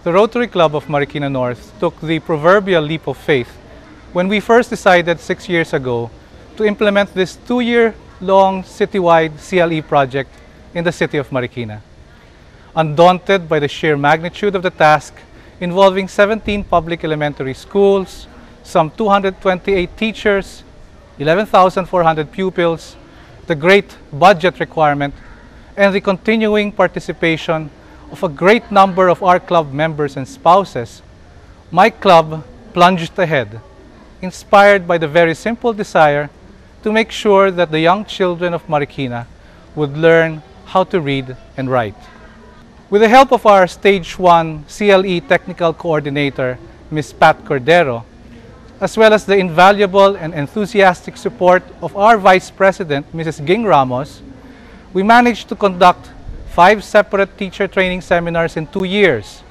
The Rotary Club of Marikina North took the proverbial leap of faith when we first decided 6 years ago to implement this 2-year-long citywide CLE project in the city of Marikina. Undaunted by the sheer magnitude of the task involving 17 public elementary schools, some 228 teachers, 11,400 pupils, the great budget requirement, and the continuing participation of a great number of our club members and spouses, my club plunged ahead, inspired by the very simple desire to make sure that the young children of Marikina would learn how to read and write. With the help of our Stage 1 CLE Technical Coordinator, Ms. Pat Cordero, as well as the invaluable and enthusiastic support of our Vice President, Mrs. Ging Ramos, we managed to conduct 5 separate teacher training seminars in 2 years,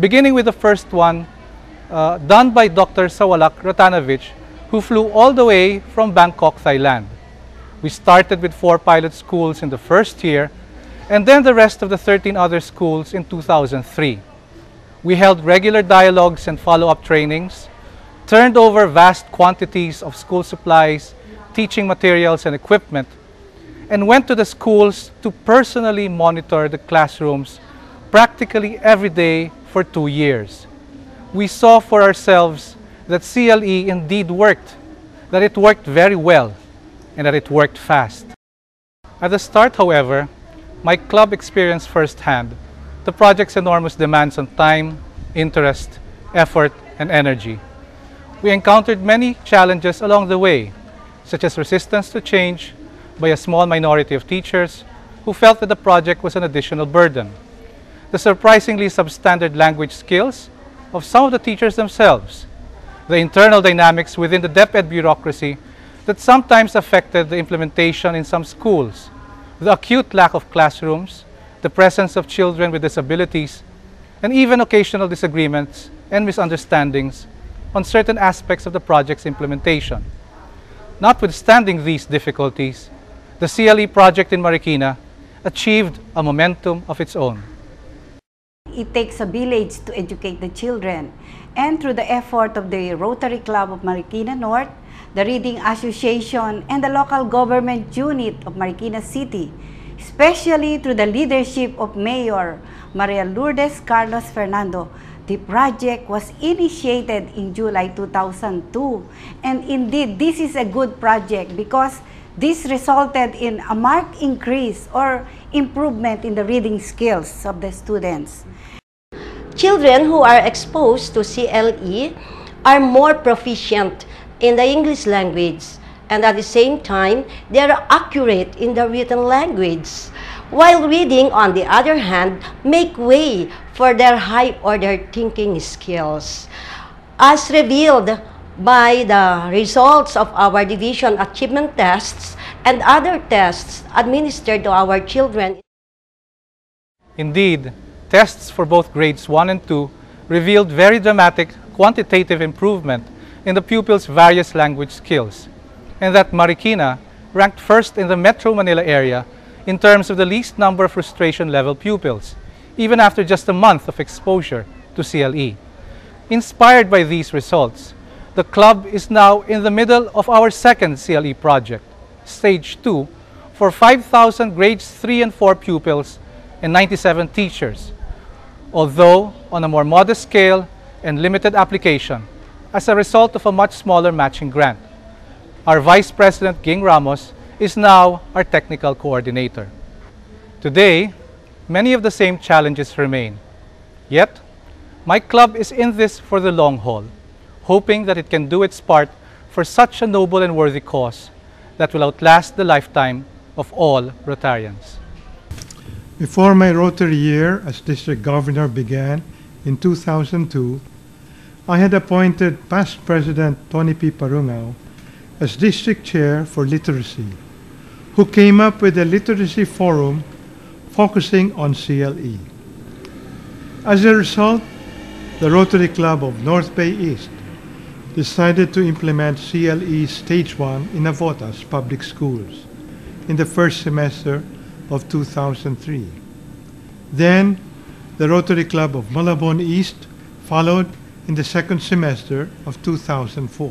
beginning with the first one done by Dr. Sawalak Ratanovich, who flew all the way from Bangkok, Thailand. We started with 4 pilot schools in the first year, and then the rest of the 13 other schools in 2003. We held regular dialogues and follow-up trainings, turned over vast quantities of school supplies, teaching materials and equipment, and went to the schools to personally monitor the classrooms practically every day for 2 years. We saw for ourselves that CLE indeed worked, that it worked very well, and that it worked fast. At the start, however, my club experienced firsthand the project's enormous demands on time, interest, effort, and energy. We encountered many challenges along the way, such as resistance to change by a small minority of teachers who felt that the project was an additional burden, the surprisingly substandard language skills of some of the teachers themselves, the internal dynamics within the DepEd bureaucracy that sometimes affected the implementation in some schools, the acute lack of classrooms, the presence of children with disabilities, and even occasional disagreements and misunderstandings on certain aspects of the project's implementation. Notwithstanding these difficulties, the CLE project in Marikina achieved a momentum of its own. It takes a village to educate the children, and through the effort of the Rotary Club of Marikina North, the Reading Association, and the local government unit of Marikina City, especially through the leadership of Mayor Maria Lourdes Carlos Fernando, the project was initiated in July 2002. And indeed, this is a good project because this resulted in a marked increase or improvement in the reading skills of the students. Children who are exposed to CLE are more proficient in the English language, and at the same time, they are accurate in the written language, while reading, on the other hand, make way for their high-order thinking skills. As revealed by the results of our division achievement tests and other tests administered to our children. Indeed, tests for both grades 1 and 2 revealed very dramatic quantitative improvement in the pupils' various language skills, and that Marikina ranked first in the Metro Manila area in terms of the least number of frustration level pupils, even after just a month of exposure to CLE. Inspired by these results, the club is now in the middle of our second CLE project, Stage 2, for 5,000 grades 3 and 4 pupils and 97 teachers, although on a more modest scale and limited application as a result of a much smaller matching grant. Our Vice President Ging Ramos is now our technical coordinator. Today, many of the same challenges remain. Yet, my club is in this for the long haul, hoping that it can do its part for such a noble and worthy cause that will outlast the lifetime of all Rotarians. Before my Rotary year as district governor began in 2002, I had appointed past President Tonipi Parugao as district chair for literacy, who came up with a literacy forum focusing on CLE. As a result, the Rotary Club of North Bay East decided to implement CLE Stage 1 in Navotas public schools in the first semester of 2003. Then, The Rotary Club of Malabon East followed in the second semester of 2004.